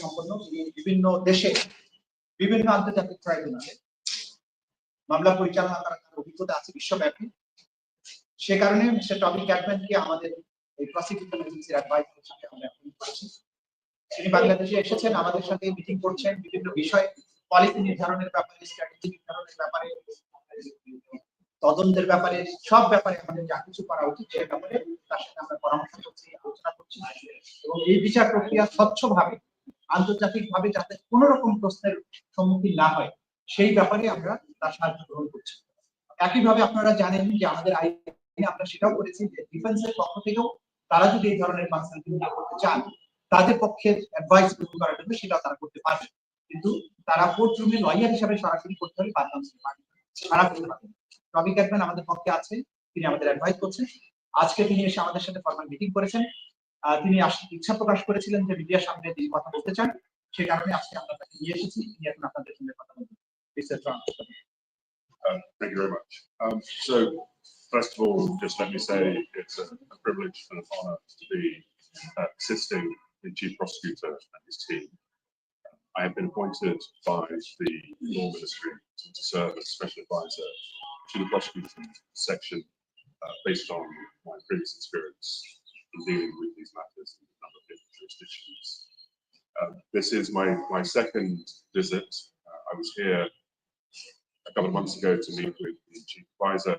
সম্পন্ন বিভিন্ন দেশে বিভিন্ন আন্তর্জাতিক ট্রাইব্যুনালে মামলা পরিচালনা করার অভিজ্ঞতা আছে বিশ্বব্যাপী। সে কারণে মিস্টার টবি ক্যাটম্যানকে আমাদের এই প্রসিকিউশন এজেন্সির অ্যাডভাইজার হিসেবে আমরা অ্যাপয়েন্ট করেছি। তিনি বাংলাদেশে এসেছেন, আমাদের সাথে মিটিং করছেন, বিভিন্ন বিষয় পলিসি নির্ধারণের ব্যাপারে, স্ট্র্যাটেজি নির্ধারণের ব্যাপারে, তদন্তের ব্যাপারে, সব ব্যাপারে আমাদের যা কিছু করা উচিত সে ব্যাপারে তার সাথে আমরা পরামর্শ করছি, আলোচনা করছি এবং এই বিচার প্রক্রিয়া স্বচ্ছভাবে আন্তর্জাতিকভাবে যাতে কোনো রকম প্রশ্নের সম্মুখীন না হয় সেই ব্যাপারে আমরা তার সাহায্য গ্রহণ করছি। একইভাবে আপনারা জানেন যে আমাদের আইনে আমরা সেটাও করেছি যে ডিফেন্সের পক্ষ থেকেও তারা যদি এই ধরনের কনসাল্টিং করতে চান তাদের পক্ষে অ্যাডভাইস গ্রহণ করার জন্য সেটা তারা করতে পারবে, কিন্তু তারা কোর্ট রুমে লয়ার হিসেবে সরাসরি করতে হবে, বাদ ছাড়া করতে পারবে। টবি ক্যাটম্যান আমাদের পক্ষে আছে, তিনি আমাদের অ্যাডভাইস করছেন। আজকে তিনি এসে আমাদের সাথে ফরমাল মিটিং করেছেন। তিনি ইচ্ছা প্রকাশ করেছিলেন যে মিডিয়ার সামনে তিনি কথা বলতে চান, সেই কারণে আজকে আমরা তাকে নিয়ে এসেছি, তিনি এখন আপনাদের সঙ্গে কথা বলবেন। Thank you very much. So, first of all, just let me say it's a privilege and an honour to be assisting the Chief Prosecutor and his team. I have been appointed by the Law Ministry to serve as Special Advisor to the Prosecution Section based on my previous experience in dealing with these matters in a number of different jurisdictions. This is my second visit. I was here a couple of months ago to meet with the Chief Advisor,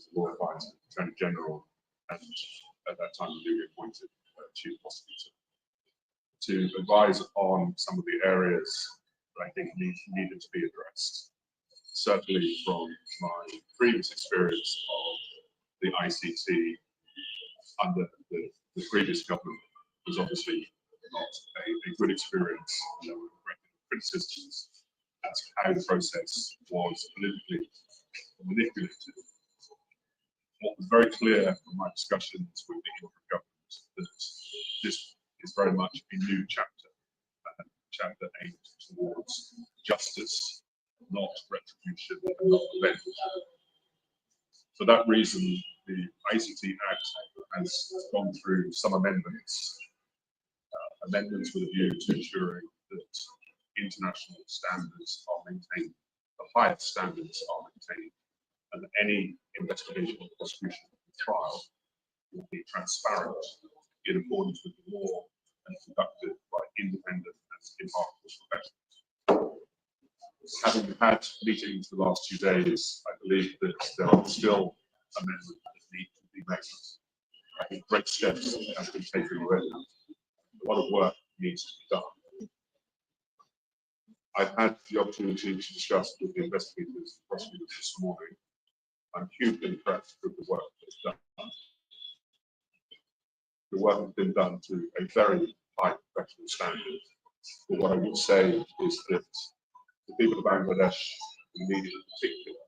the Law Advisor, the Attorney General, and at that time the newly appointed Chief Prosecutor, to advise on some of the areas that I think needed to be addressed. Certainly from my previous experience of the ICT under the previous government was obviously not a good experience. There were criticisms as to how the process was politically manipulated. What was very clear from my discussions with the interim government that this is very much a new chapter, a chapter aimed towards justice, not retribution, not revenge. For that reason, the ICT Act has gone through some amendments, amendments with a view to ensuring that international standards are maintained, the highest standards are maintained, and that any investigation or prosecution or trial will be transparent in accordance with the law and conducted by independent and impartial professionals. Having had meetings the last 2 days, I believe that there are still amendments that need to be made. I think great steps have been taken already. A lot of work needs to be done. I've had the opportunity to discuss with the investigators and prosecutors this morning. I'm hugely impressed with the work that's done. The work has been done to a very high professional standard. But what I would say is that the people of Bangladesh, the media in particular,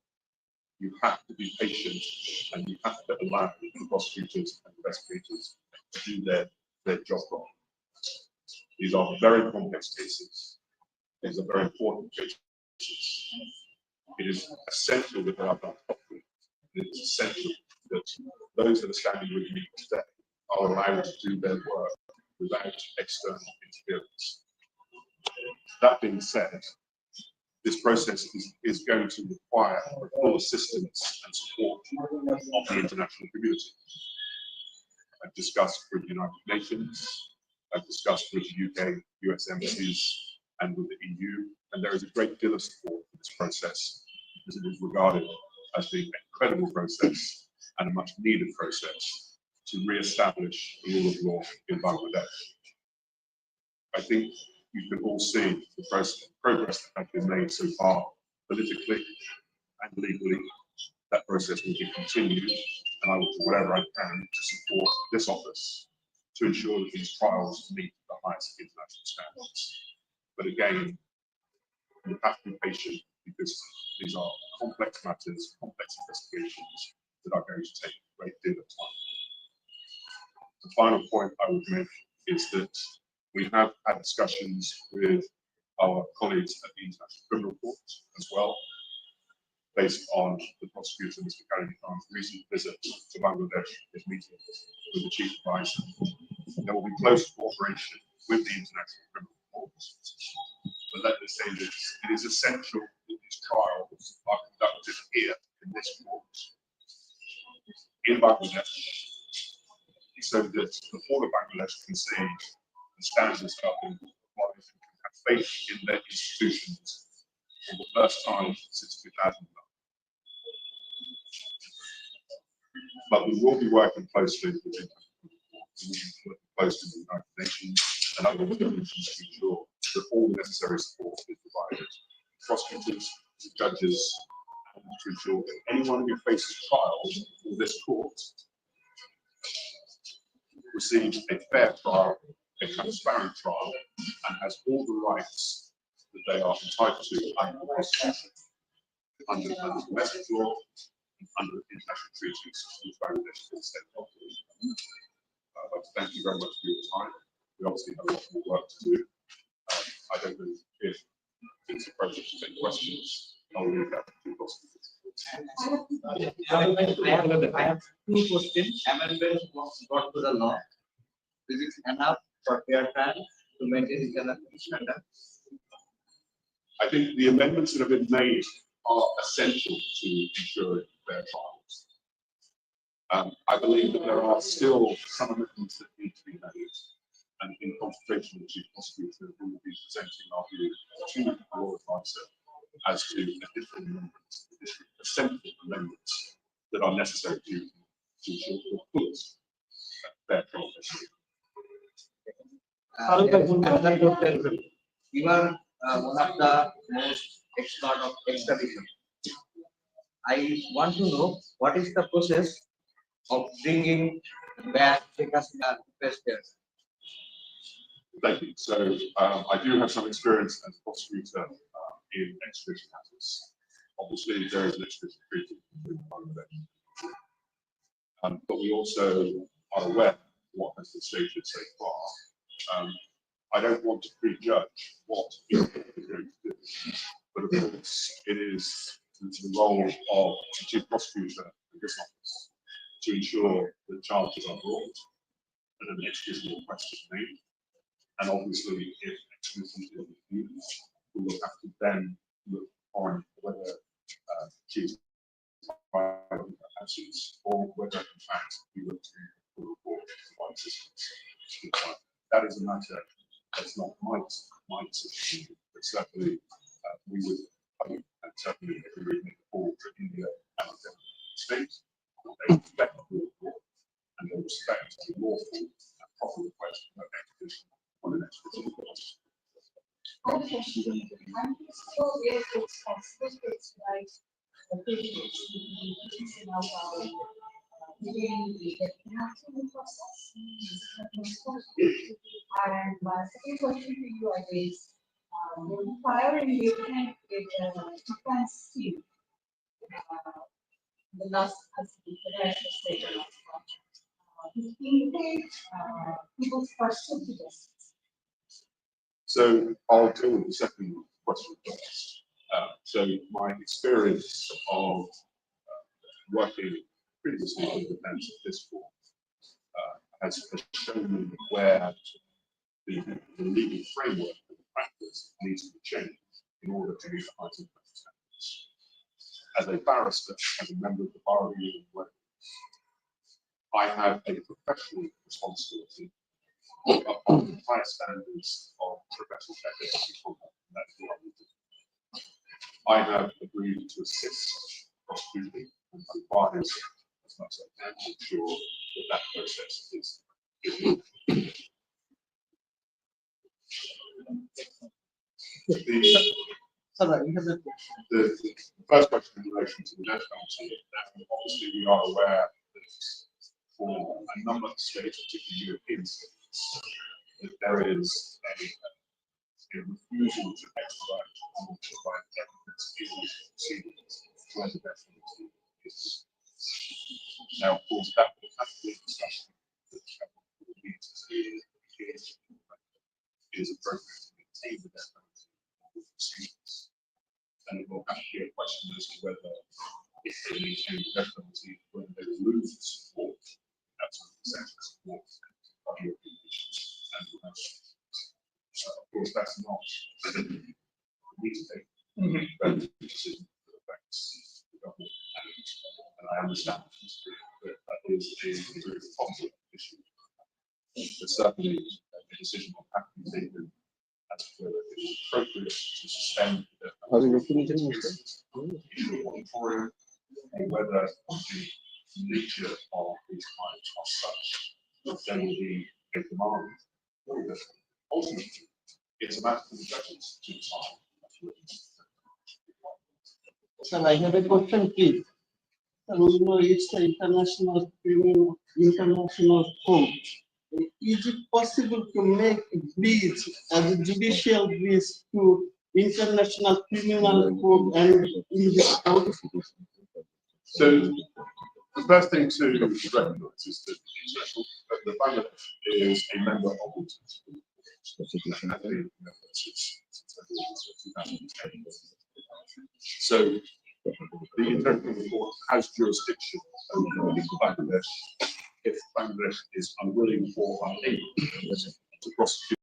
you have to be patient and you have to allow the prosecutors and investigators to do their job wrong. These are very complex cases. These are very important cases. It is essential that they are done properly. It is essential that those that are standing with me today are allowed to do their work without external interference. That being said, this process is going to require the full assistance and support of the international community. I've discussed with the United Nations, I've discussed with the UK, US embassies, and with the EU, and there is a great deal of support for this process because it is regarded as being a credible process and a much needed process to re-establish the rule of law in Bangladesh. I think you can all see the progress that has been made so far politically and legally. That process will be continued, and I will do whatever I can to support this office to ensure that these trials meet the highest international standards. But again, you have to be patient because these are complex matters, complex investigations that are going to take a great deal of time. The final point I would make is that we have had discussions with our colleagues at the International Criminal Court as well. based on the prosecutor, Mr. Karim Khan's recent visit to Bangladesh, his meeting with the chief advisor. There will be close cooperation with the International Criminal Court. But let me say this, it is essential that these trials are conducted here in this court, in Bangladesh, so that the whole of Bangladesh can see and stand this up and have faith in their institutions for the first time since 2009. But we will be working closely with the United Nations and other organizations to ensure that all the necessary support is provided. Prosecutors, judges, and to ensure that anyone who faces trial before this court receives a fair trial, a transparent trial, and has all the rights that they are entitled to under the Constitution, under domestic law, and under international treaties which Bangladesh is set up. I'd like to thank you very much for your time. We obviously have a lot more work to do. I don't know if it's appropriate to take questions. I'll leave that to prosecutors. I have two questions. Amendment was brought to the law. Is it enough for fair trial to maintain international standards? I think the amendments that have been made are essential to ensuring fair trials. I believe that there are still some amendments that need to be made, and in consultation with the Chief Prosecutor, we will be presenting our view to the law advisor as to additional amendments, additional essential amendments that are necessary to ensure the fullest fair trial. You are one of the most expert of extradition. I want to know what is the process of bringing back Sheikh Hasina investors. Thank you. So I do have some experience as a prosecutor in extradition matters. Obviously, there is an extradition treaty with Bangladesh, but we also are aware of what has been stated so far. I don't want to prejudge what we are going to do, but of course, it is the role of the Chief Prosecutor in this office to ensure that charges are brought and an extradition request is made. And obviously, if extradition is refused, we will have to then look on whether she is absence or whether, in fact, we look to the report to provide assistance. That is a matter that's not my decision, but certainly we would hope, and certainly if we would make a call to India and the States, they respect the report and they respect the lawful and proper request for extradition on an extradition request. And my second question to you is, your prior engagement with defense team, the last federation state, people's pursuit to justice. So I'll deal with the second question first. So my experience of working previously in defense of this court has shown me where the legal framework and the practice needs to be changed in order to meet the high standards. As a barrister, as a member of the Bar Review, I have a professional responsibility upon the highest standards of professional ethics and conduct, and that's what I need to do. I have agreed to assist prosecuting and advise as much as I can to ensure that that process is the first question in relation to the death penalty, obviously we are aware that for a number of states, particularly European states, that there is a refusal to extradite or to provide evidence in proceedings where the death penalty is. Now, of course, that will have to be a discussion that needs to be engaged in. It is appropriate to maintain the death penalty in proceedings. then it will have to be a question as to whether if they maintain the death penalty, whether they remove the support, that's essential support of European nations and the United States. Of course, that's not we take, but the decision that affects the government. And I understand that that is a very popular issue. But certainly a decision will have to be taken as to whether it is appropriate to suspend the moratorium, and whether the nature of these crimes are such that there will be a demand for this. Ultimately, it's a matter for the judges to decide. Sir, I have a question, please. Sir, we know it's the international court. Is it possible to make a bridge as a judicial bridge to international criminal court and in this court? So the first thing to recognize is that the Bangladesh is a member of the so the International Court has jurisdiction over Bangladesh if Bangladesh is unwilling or unable to prosecute